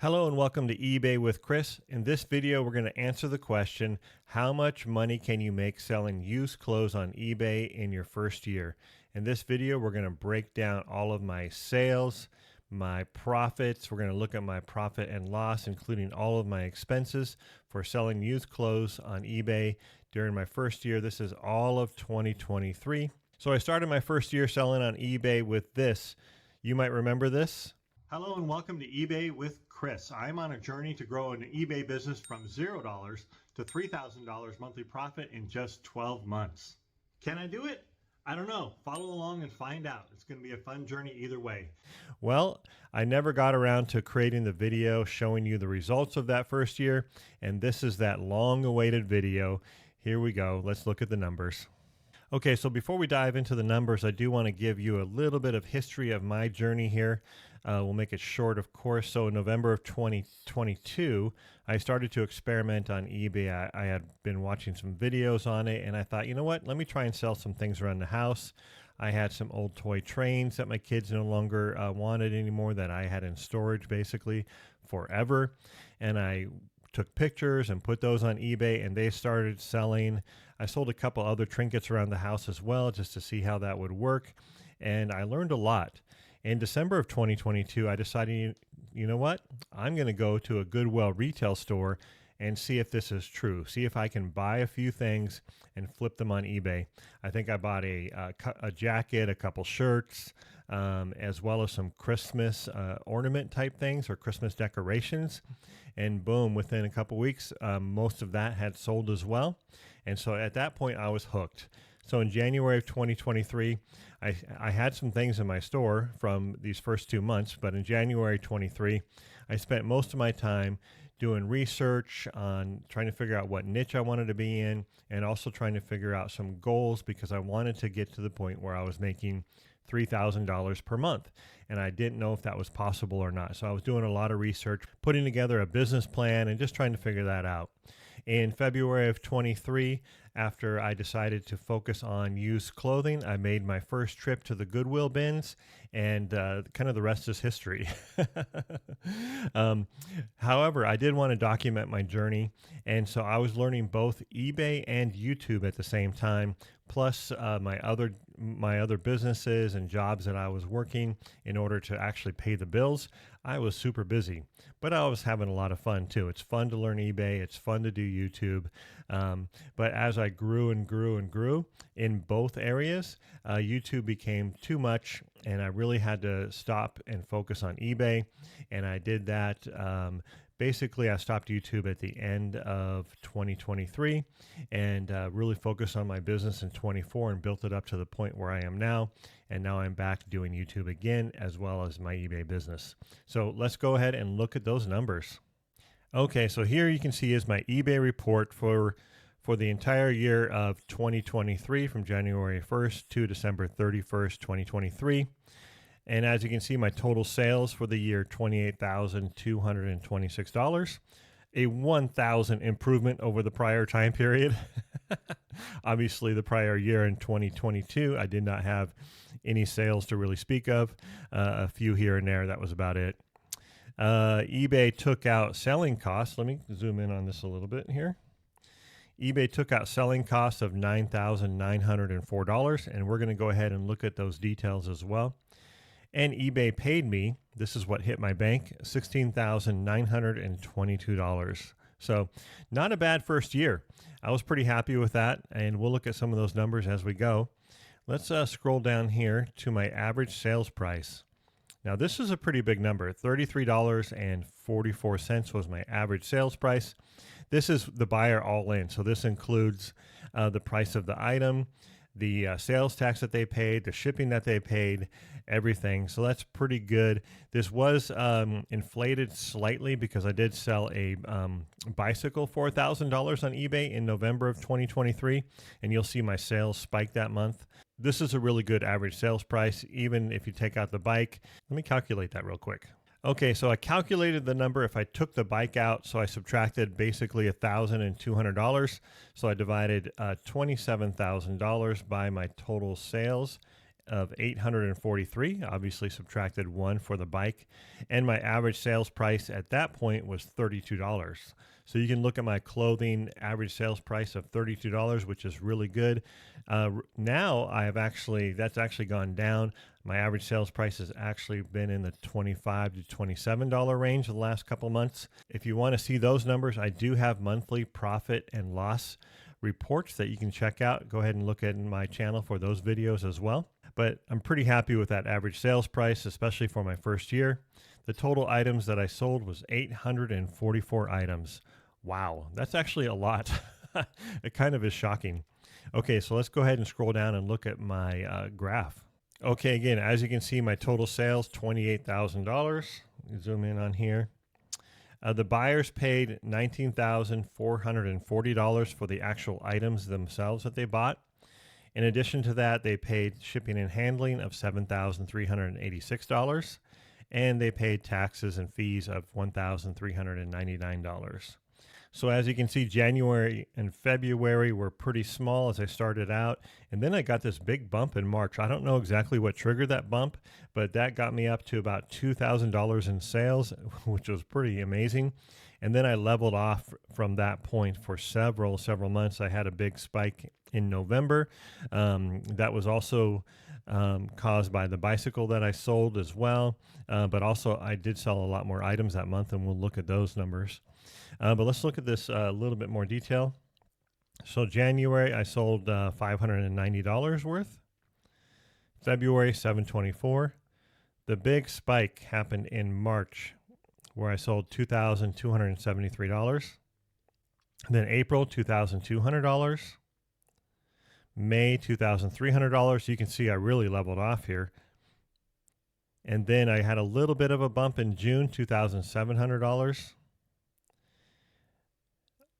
Hello and welcome to eBay with Chris. In this video, we're going to answer the question, how much money can you make selling used clothes on eBay in your first year? In this video, we're going to break down all of my sales, my profits. We're going to look at my profit and loss, including all of my expenses for selling used clothes on eBay during my first year. This is all of 2023. So I started my first year selling on eBay with this. You might remember this. Hello and welcome to eBay with Chris. I'm on a journey to grow an eBay business from $0 to $3,000 monthly profit in just 12 months. Can I do it? I don't know. Follow along and find out. It's going to be a fun journey either way. Well, I never got around to creating the video showing you the results of that first year, and this is that long-awaited video. Here we go. Let's look at the numbers. Okay, so before we dive into the numbers, I do want to give you a little bit of history of my journey here. We'll make it short, of course. So in November of 2022, I started to experiment on eBay. I had been watching some videos on it, and I thought, you know what, let me try and sell some things around the house. I had some old toy trains that my kids no longer wanted anymore that I had in storage basically forever. And I took pictures and put those on eBay, and they started selling. I sold a couple other trinkets around the house as well, just to see how that would work. And I learned a lot. In December of 2022, I decided, you know what? I'm going to go to a Goodwill retail store and see if this is true. See if I can buy a few things and flip them on eBay. I think I bought a jacket, a couple shirts, as well as some Christmas ornament type things or Christmas decorations. And boom, within a couple weeks, most of that had sold as well. And so at that point, I was hooked. So in January of 2023, I had some things in my store from these first 2 months, but in January 23, I spent most of my time doing research on trying to figure out what niche I wanted to be in, and also trying to figure out some goals because I wanted to get to the point where I was making $3,000 per month. And I didn't know if that was possible or not. So I was doing a lot of research, putting together a business plan and just trying to figure that out. In February of 23, after I decided to focus on used clothing, I made my first trip to the Goodwill bins, and kind of the rest is history. However, I did want to document my journey, and so I was learning both eBay and YouTube at the same time, plus my other businesses and jobs that I was working in order to actually pay the bills. I was super busy, but I was having a lot of fun too. It's fun to learn eBay. It's fun to do YouTube. But as I grew and grew and grew in both areas, YouTube became too much, and I really had to stop and focus on eBay. And I did that. Basically, I stopped YouTube at the end of 2023 and really focused on my business in 24 and built it up to the point where I am now. And now I'm back doing YouTube again, as well as my eBay business. So let's go ahead and look at those numbers. Okay, so here you can see is my eBay report for the entire year of 2023 from January 1st to December 31st, 2023. And as you can see, my total sales for the year, $28,226, a 1,000 improvement over the prior time period. Obviously, the prior year in 2022, I did not have any sales to really speak of. A few here and there, that was about it. eBay took out selling costs. Let me zoom in on this a little bit here. eBay took out selling costs of $9,904, and we're going to go ahead and look at those details as well. And eBay paid me, this is what hit my bank, $16,922. So not a bad first year. I was pretty happy with that, and we'll look at some of those numbers as we go. Let's scroll down here to my average sales price. Now this is a pretty big number, $33.44 was my average sales price. This is the buyer all in, so this includes the price of the item, the sales tax that they paid, the shipping that they paid, everything. So that's pretty good. This was inflated slightly because I did sell a bicycle for $1,000 on eBay in November of 2023, and you'll see my sales spike that month. This is a really good average sales price, even if you take out the bike. Let me calculate that real quick. Okay, so I calculated the number if I took the bike out, so I subtracted basically $1,200. So I divided $27,000 by my total sales, of 843, obviously subtracted 1 for the bike, and my average sales price at that point was $32. So you can look at my clothing average sales price of $32, which is really good. Now that's actually gone down. My average sales price has actually been in the $25 to $27 range the last couple months. If you want to see those numbers, I do have monthly profit and loss reports that you can check out. Go ahead and look at my channel for those videos as well. But I'm pretty happy with that average sales price, especially for my first year. The total items that I sold was 844 items. Wow, that's actually a lot. It kind of is shocking. Okay, so let's go ahead and scroll down and look at my graph. Okay, again, as you can see, my total sales, $28,000. Zoom in on here. The buyers paid $19,440 for the actual items themselves that they bought. In addition to that, they paid shipping and handling of $7,386, and they paid taxes and fees of $1,399. So as you can see, January and February were pretty small as I started out. And then I got this big bump in March. I don't know exactly what triggered that bump, but that got me up to about $2,000 in sales, which was pretty amazing. And then I leveled off from that point for several months. I had a big spike in November. That was also caused by the bicycle that I sold as well. But also I did sell a lot more items that month, and we'll look at those numbers. But let's look at this a little bit more detail. So January, I sold $590 worth. February, $724. The big spike happened in March, where I sold $2,273. Then April, $2,200. May, $2,300. You can see I really leveled off here. And then I had a little bit of a bump in June, $2,700.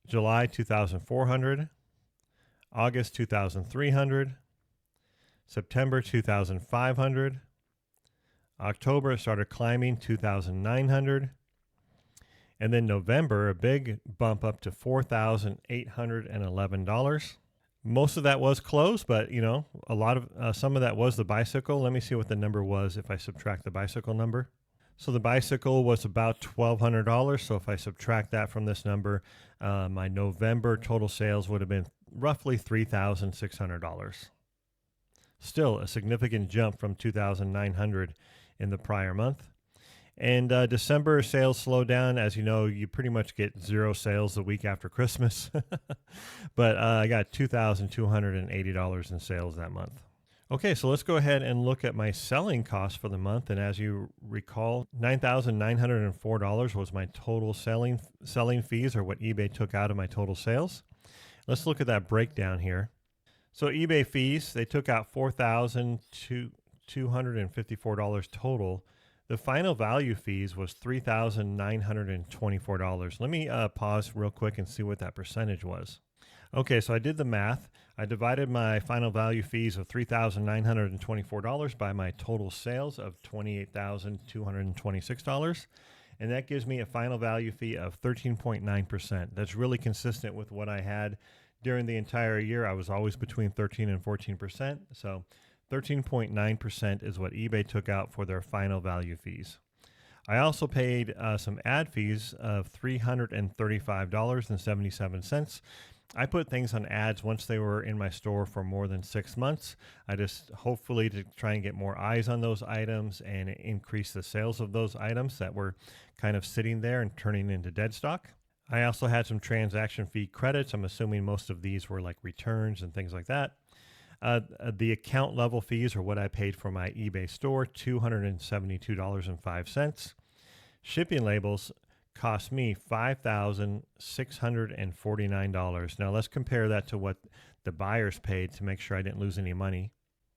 July, $2,400. August, $2,300. September, $2,500. October, it started climbing, $2,900. And then November, a big bump up to $4,811. Most of that was clothes, but a lot of some of that was the bicycle. Let me see what the number was if I subtract the bicycle number. So the bicycle was about $1,200. So if I subtract that from this number, my November total sales would have been roughly $3,600. Still a significant jump from $2,900 in the prior month. And December sales slowed down. As you know, you pretty much get zero sales the week after Christmas. But I got $2,280 in sales that month. Okay, so let's go ahead and look at my selling costs for the month. And as you recall, $9,904 was my total selling fees, or what eBay took out of my total sales. Let's look at that breakdown here. So eBay fees, they took out $4,254 total. The final value fees was $3,924. Let me pause real quick and see what that percentage was. Okay, so I did the math. I divided my final value fees of $3,924 by my total sales of $28,226. And that gives me a final value fee of 13.9%. That's really consistent with what I had during the entire year. I was always between 13 and 14%. So 13.9% is what eBay took out for their final value fees. I also paid some ad fees of $335.77. I put things on ads once they were in my store for more than 6 months. I just hopefully to try and get more eyes on those items and increase the sales of those items that were kind of sitting there and turning into dead stock. I also had some transaction fee credits. I'm assuming most of these were like returns and things like that. The account level fees are what I paid for my eBay store, $272.05. Shipping labels cost me $5,649. Now let's compare that to what the buyers paid to make sure I didn't lose any money.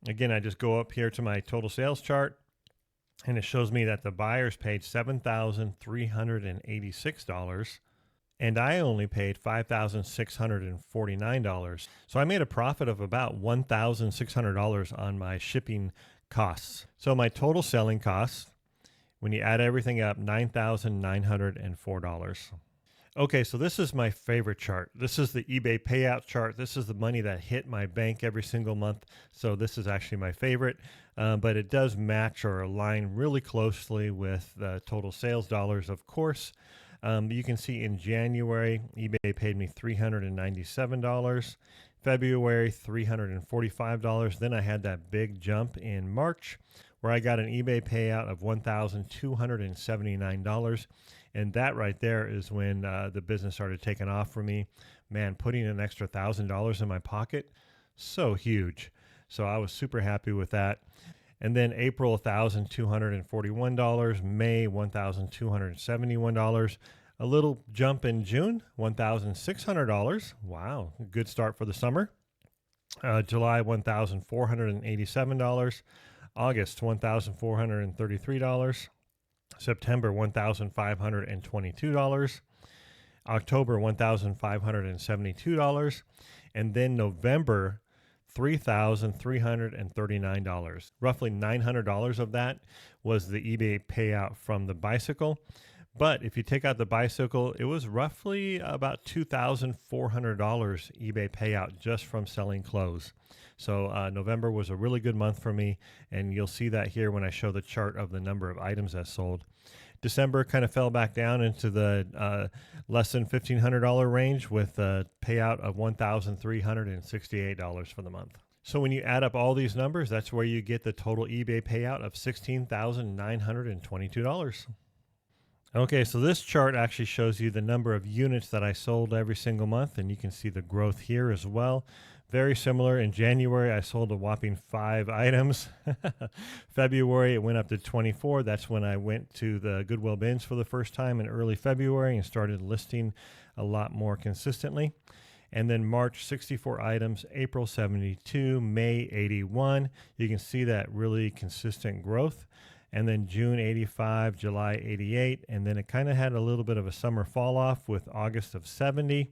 Again, I just go up here to my total sales chart, and it shows me that the buyers paid $7,386. And I only paid $5,649. So I made a profit of about $1,600 on my shipping costs. So my total selling costs, when you add everything up, $9,904. Okay, so this is my favorite chart. This is the eBay payout chart. This is the money that hit my bank every single month. So this is actually my favorite, but it does match or align really closely with the total sales dollars, of course. You can see in January, eBay paid me $397. February, $345. Then I had that big jump in March where I got an eBay payout of $1,279. And that right there is when the business started taking off for me. Man, putting an extra $1,000 in my pocket, so huge. So I was super happy with that. And then April, $1,241. May, $1,271. A little jump in June, $1,600. Wow, good start for the summer. July, $1,487. August, $1,433. September, $1,522. October, $1,572. And then November, $3,339. Roughly $900 of that was the eBay payout from the bicycle. But if you take out the bicycle, it was roughly about $2,400 eBay payout just from selling clothes. So November was a really good month for me, and you'll see that here when I show the chart of the number of items that sold. December kind of fell back down into the less than $1,500 range with a payout of $1,368 for the month. So when you add up all these numbers, that's where you get the total eBay payout of $16,922. Okay, so this chart actually shows you the number of units that I sold every single month, and you can see the growth here as well. Very similar. In January, I sold a whopping 5 items. February, it went up to 24. That's when I went to the Goodwill bins for the first time in early February and started listing a lot more consistently. And then March, 64 items, April, 72, May, 81. You can see that really consistent growth. And then June, 85, July, 88. And then it kind of had a little bit of a summer fall off with August of 70.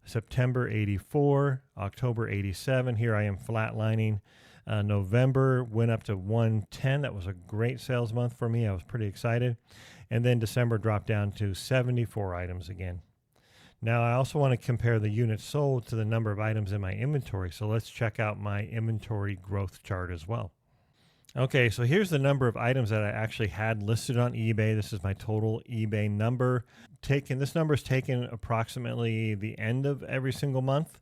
September 84, October 87. Here I am flatlining. November went up to 110. That was a great sales month for me. I was pretty excited. And then December dropped down to 74 items again. Now I also want to compare the units sold to the number of items in my inventory. So let's check out my inventory growth chart as well. Okay, so here's the number of items that I actually had listed on eBay. This is my total eBay number. This number is taken approximately the end of every single month.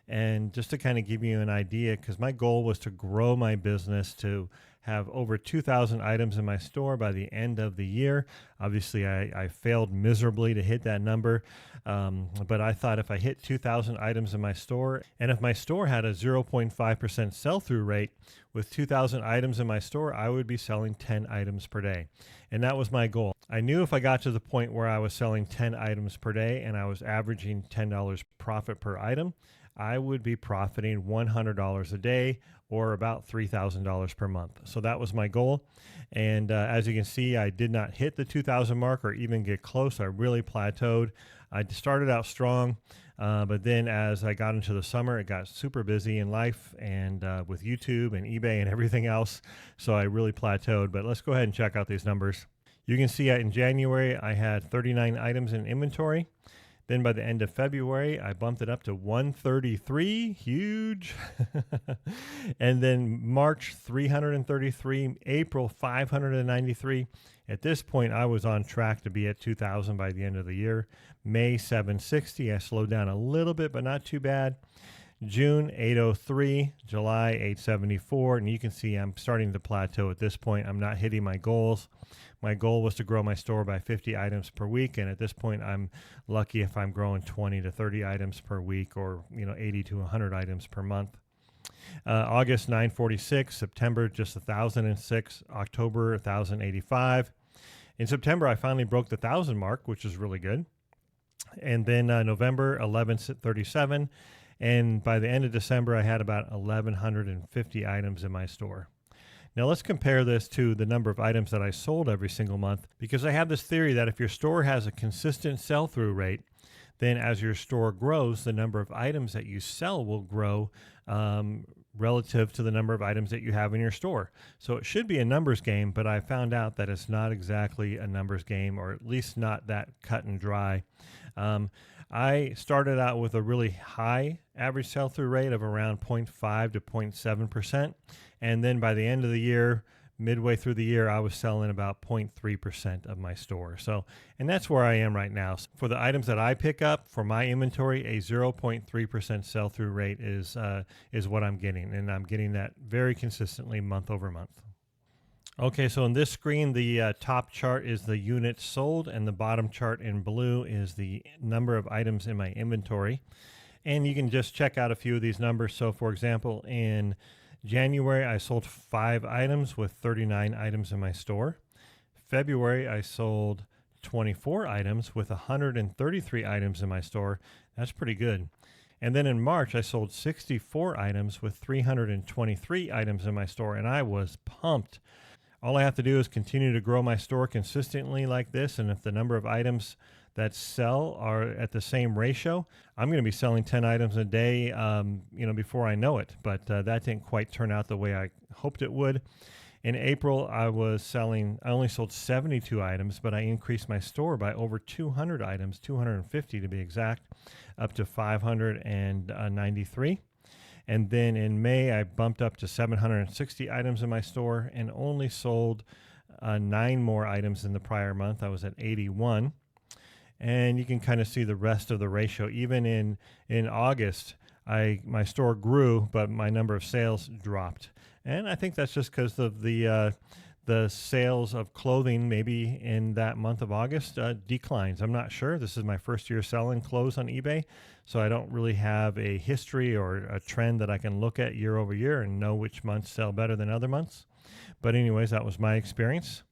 And just to kind of give you an idea, because my goal was to grow my business to have over 2,000 items in my store by the end of the year. Obviously, I failed miserably to hit that number, but I thought if I hit 2,000 items in my store, and if my store had a 0.5% sell-through rate with 2,000 items in my store, I would be selling 10 items per day. And that was my goal. I knew if I got to the point where I was selling 10 items per day and I was averaging $10 profit per item, I would be profiting $100 a day or about $3,000 per month. So that was my goal. And as you can see, I did not hit the 2,000 mark or even get close. I really plateaued. I started out strong, but then as I got into the summer, it got super busy in life and with YouTube and eBay and everything else. So I really plateaued, but let's go ahead and check out these numbers. You can see in January, I had 39 items in inventory. Then by the end of February, I bumped it up to 133, huge. And then March, 333, April, 593. At this point, I was on track to be at 2,000 by the end of the year. May, 760. I slowed down a little bit, but not too bad. June, 803, July, 874. And you can see I'm starting to plateau at this point. I'm not hitting my goals. My goal was to grow my store by 50 items per week, and at this point, I'm lucky if I'm growing 20 to 30 items per week, or 80 to 100 items per month. August 946, September just 1,006, October 1,085. In September, I finally broke the 1,000 mark, which is really good. And then November 1137, and by the end of December, I had about 1,150 items in my store. Now let's compare this to the number of items that I sold every single month, because I have this theory that if your store has a consistent sell-through rate, then as your store grows, the number of items that you sell will grow relative to the number of items that you have in your store. So it should be a numbers game, but I found out that it's not exactly a numbers game, or at least not that cut and dry. I started out with a really high average sell-through rate of around 0.5 to 0.7%. And then by the end of the year, midway through the year, I was selling about 0.3% of my store. So, and that's where I am right now. So for the items that I pick up for my inventory, a 0.3% sell-through rate is what I'm getting. And I'm getting that very consistently month over month. Okay, so on this screen, the top chart is the units sold, and the bottom chart in blue is the number of items in my inventory. And you can just check out a few of these numbers. So for example, in January, I sold 5 items with 39 items in my store. February, I sold 24 items with 133 items in my store. That's pretty good. And then in March, I sold 64 items with 323 items in my store, and I was pumped. All I have to do is continue to grow my store consistently like this, and if the number of items that sell are at the same ratio, I'm going to be selling 10 items a day, before I know it. But that didn't quite turn out the way I hoped it would. In April, I only sold 72 items, but I increased my store by over 200 items, 250 to be exact, up to 593. And then in May, I bumped up to 760 items in my store and only sold 9 more items than the prior month. I was at 81. And you can kind of see the rest of the ratio. Even in August, my store grew, but my number of sales dropped. And I think that's just because of the sales of clothing maybe in that month of August declines. I'm not sure. This is my first year selling clothes on eBay, so I don't really have a history or a trend that I can look at year over year and know which months sell better than other months. But anyways, that was my experience.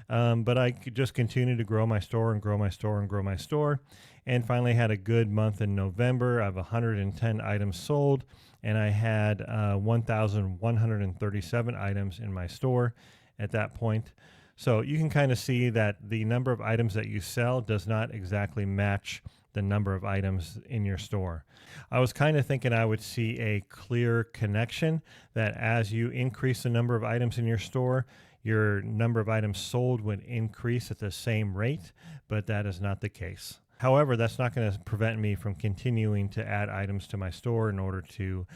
But I could just continue to grow my store and grow my store and grow my store. And finally had a good month in November. I have 110 items sold, and I had 1,137 items in my store at that point. So you can kind of see that the number of items that you sell does not exactly match the number of items in your store. I was kind of thinking I would see a clear connection that as you increase the number of items in your store, your number of items sold would increase at the same rate, but that is not the case. However, that's not going to prevent me from continuing to add items to my store in order to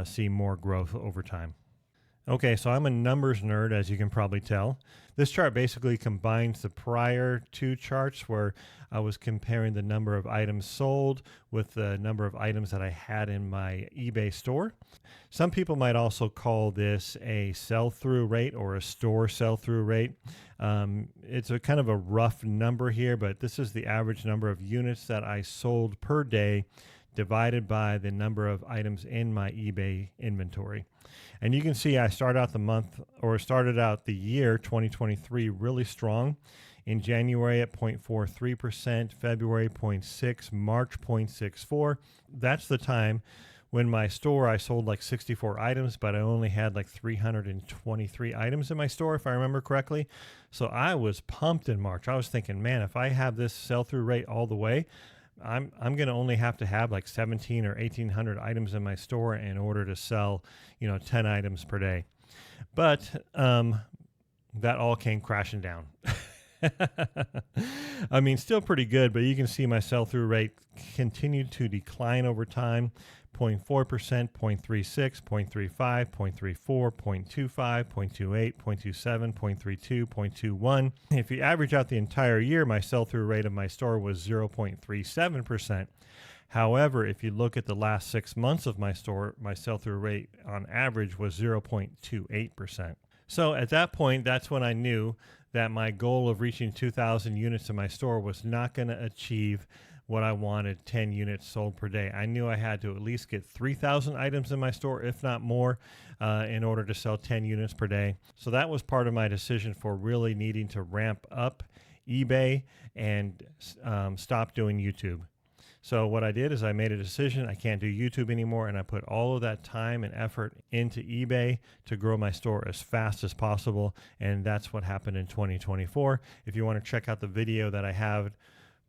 see more growth over time. Okay, so I'm a numbers nerd, as you can probably tell. This chart basically combines the prior 2 charts where I was comparing the number of items sold with the number of items that I had in my eBay store. Some people might also call this a sell-through rate or a store sell-through rate. It's a kind of a rough number here, but this is the average number of units that I sold per day divided by the number of items in my eBay inventory. And you can see I started out the year 2023 really strong. In January at 0.43%, February 0.6%, March 0.64%. That's the time when my store, I sold like 64 items, but I only had like 323 items in my store, if I remember correctly. So I was pumped in March. I was thinking, man, if I have this sell-through rate all the way, I'm going to only have to have like 17 or 1,800 items in my store in order to sell, 10 items per day. But that all came crashing down. I mean, still pretty good, but you can see my sell-through rate continued to decline over time. 0.4%, 0.36, 0.35, 0.34, 0.25, 0.28, 0.27, 0.32, 0.21. If you average out the entire year, my sell-through rate of my store was 0.37%. However, if you look at the last 6 months of my store, my sell-through rate on average was 0.28%. So at that point, that's when I knew that my goal of reaching 2,000 units in my store was not going to achieve what I wanted, 10 units sold per day. I knew I had to at least get 3,000 items in my store, if not more, in order to sell 10 units per day. So that was part of my decision for really needing to ramp up eBay and stop doing YouTube. So what I did is I made a decision. I can't do YouTube anymore, and I put all of that time and effort into eBay to grow my store as fast as possible, and that's what happened in 2024. If you want to check out the video that I have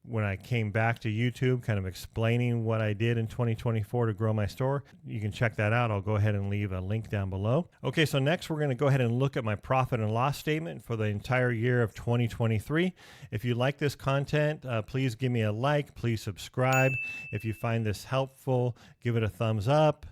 when I came back to YouTube, kind of explaining what I did in 2024 to grow my store. You can check that out. I'll go ahead and leave a link down below. Okay, so next we're going to go ahead and look at my profit and loss statement for the entire year of 2023. If you like this content, please give me a like. Please subscribe. If you find this helpful, give it a thumbs up.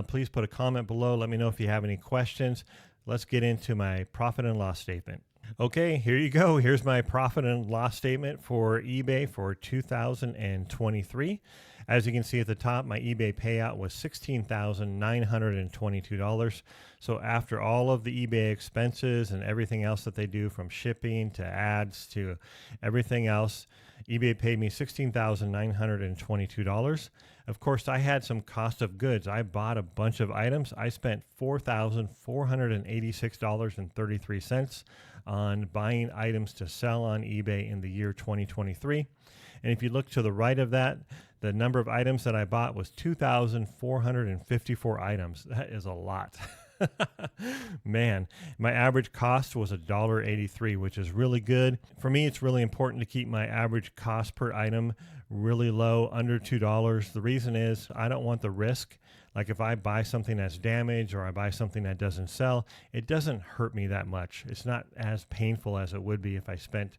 Please put a comment below. Let me know if you have any questions. Let's get into my profit and loss statement. Okay, here you go. Here's my profit and loss statement for eBay for 2023. As you can see at the top, my eBay payout was $16,922. So after all of the eBay expenses and everything else that they do, from shipping to ads to everything else, eBay paid me $16,922. Of course, I had some cost of goods. I bought a bunch of items. I spent $4,486.33 on buying items to sell on eBay in the year 2023. And if you look to the right of that, the number of items that I bought was 2,454 items. That is a lot. Man, my average cost was $1.83, which is really good. For me, it's really important to keep my average cost per item really low, under $2. The reason is I don't want the risk. Like if I buy something that's damaged or I buy something that doesn't sell, it doesn't hurt me that much. It's not as painful as it would be if I spent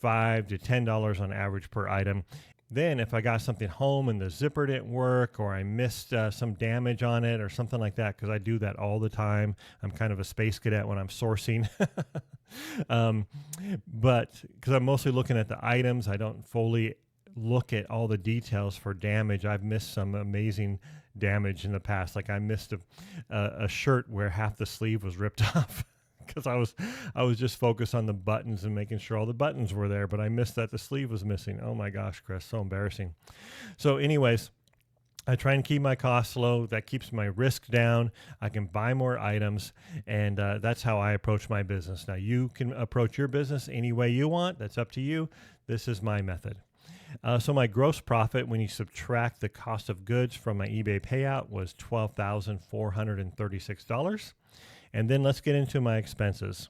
$5 to $10 on average per item. Then if I got something home and the zipper didn't work, or I missed some damage on it or something like that, because I do that all the time. I'm kind of a space cadet when I'm sourcing. But because I'm mostly looking at the items, I don't fully look at all the details for damage. I've missed some amazing damage in the past. Like I missed a shirt where half the sleeve was ripped off. Because I was just focused on the buttons and making sure all the buttons were there, but I missed that the sleeve was missing. Oh my gosh, Chris, so embarrassing. So anyways, I try and keep my costs low. That keeps my risk down. I can buy more items, and that's how I approach my business. Now, you can approach your business any way you want. That's up to you. This is my method. So my gross profit, when you subtract the cost of goods from my eBay payout, was $12,436. And then let's get into my expenses.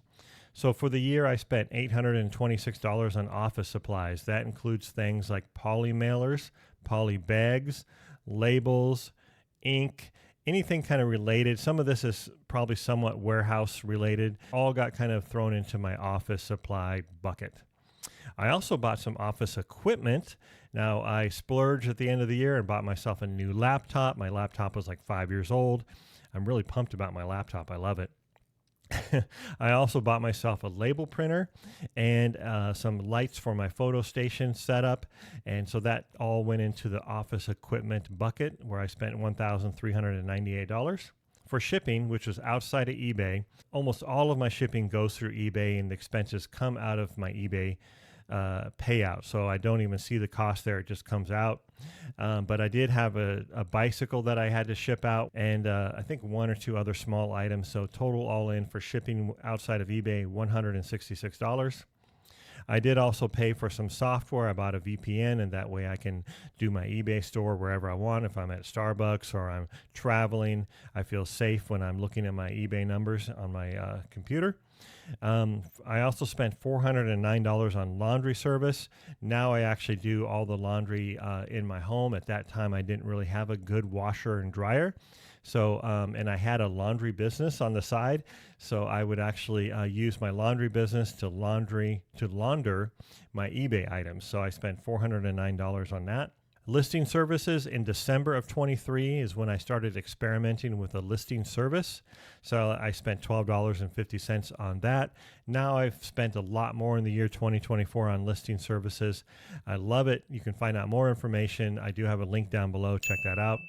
So for the year, I spent $826 on office supplies. That includes things like poly mailers, poly bags, labels, ink, anything kind of related. Some of this is probably somewhat warehouse related. All got kind of thrown into my office supply bucket. I also bought some office equipment. Now, I splurged at the end of the year and bought myself a new laptop. My laptop was like 5 years old. I'm really pumped about my laptop. I love it. I also bought myself a label printer and some lights for my photo station setup. And so that all went into the office equipment bucket, where I spent $1,398. For shipping, which was outside of eBay, almost all of my shipping goes through eBay, and the expenses come out of my eBay payout. So I don't even see the cost there. It just comes out. But I did have a bicycle that I had to ship out, and I think one or two other small items. So total all in for shipping outside of eBay, $166. I did also pay for some software. I bought a VPN, and that way I can do my eBay store wherever I want. If I'm at Starbucks or I'm traveling, I feel safe when I'm looking at my eBay numbers on my computer. I also spent $409 on laundry service. Now I actually do all the laundry in my home. At that time, I didn't really have a good washer and dryer. So, and I had a laundry business on the side. So I would actually use my laundry business to launder my eBay items. So I spent $409 on that. Listing services in December of 23 is when I started experimenting with a listing service. So I spent $12.50 on that. Now I've spent a lot more in the year 2024 on listing services. I love it. You can find out more information. I do have a link down below. Check that out.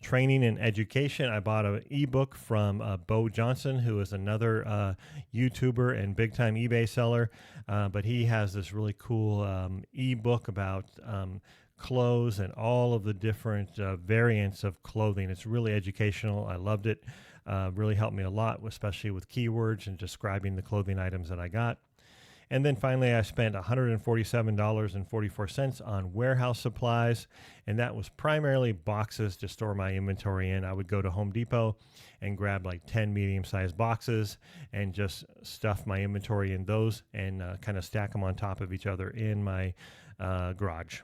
Training and education. I bought an ebook from Bo Johnson, who is another YouTuber and big time eBay seller. But he has this really cool ebook about clothes and all of the different variants of clothing. It's really educational. I loved it. Really helped me a lot, especially with keywords and describing the clothing items that I got. And then finally, I spent $147.44 on warehouse supplies, and that was primarily boxes to store my inventory in. I would go to Home Depot and grab like 10 medium-sized boxes and just stuff my inventory in those and kind of stack them on top of each other in my garage.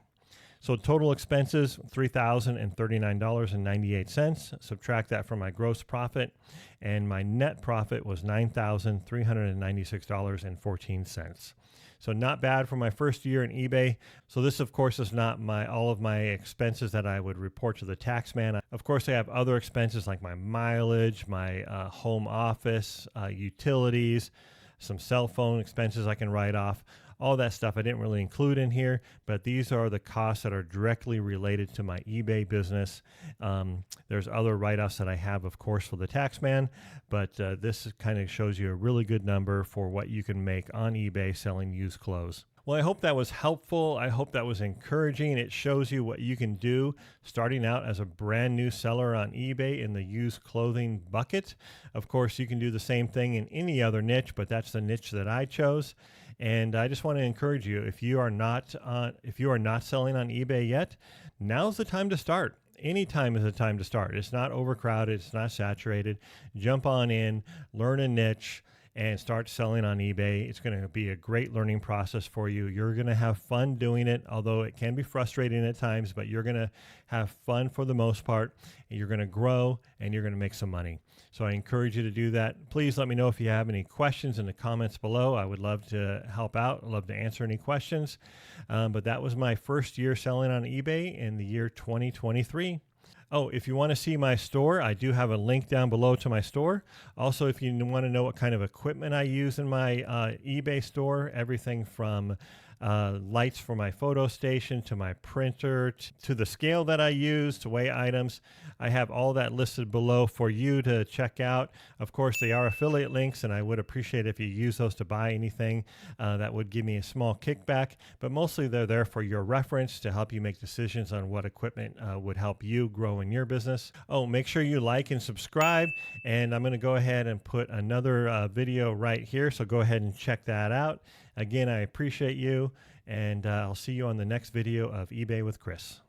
So total expenses, $3,039.98. Subtract that from my gross profit, and my net profit was $9,396.14. So not bad for my first year in eBay. So this, of course, is not all of my expenses that I would report to the tax man. Of course, I have other expenses like my mileage, my home office, utilities, some cell phone expenses I can write off. All that stuff I didn't really include in here, but these are the costs that are directly related to my eBay business. There's other write-offs that I have, of course, for the tax man, but this kind of shows you a really good number for what you can make on eBay selling used clothes. Well, I hope that was helpful. I hope that was encouraging. It shows you what you can do starting out as a brand new seller on eBay in the used clothing bucket. Of course, you can do the same thing in any other niche, but that's the niche that I chose. And I just want to encourage you, if you are not selling on eBay yet, now's the time to start. Any time is a time to start. It's not overcrowded. It's not saturated. Jump on in, learn a niche, and start selling on eBay. It's going to be a great learning process for you. You're going to have fun doing it, although it can be frustrating at times, but you're going to have fun for the most part. And you're going to grow and you're going to make some money. So I encourage you to do that. Please let me know if you have any questions in the comments below. I would love to help out. I'd love to answer any questions. But that was my first year selling on eBay in the year 2023. Oh, if you want to see my store, I do have a link down below to my store. Also, if you want to know what kind of equipment I use in my eBay store, everything from lights for my photo station to my printer to the scale that I use to weigh items, I have all that listed below for you to check out. Of course, they are affiliate links, and I would appreciate if you use those to buy anything. That would give me a small kickback, but mostly they're there for your reference to help you make decisions on what equipment would help you grow in your business. Oh, make sure you like and subscribe, and I'm going to go ahead and put another video right here, so go ahead and check that out. Again, I appreciate you, and I'll see you on the next video of eBay with Chris.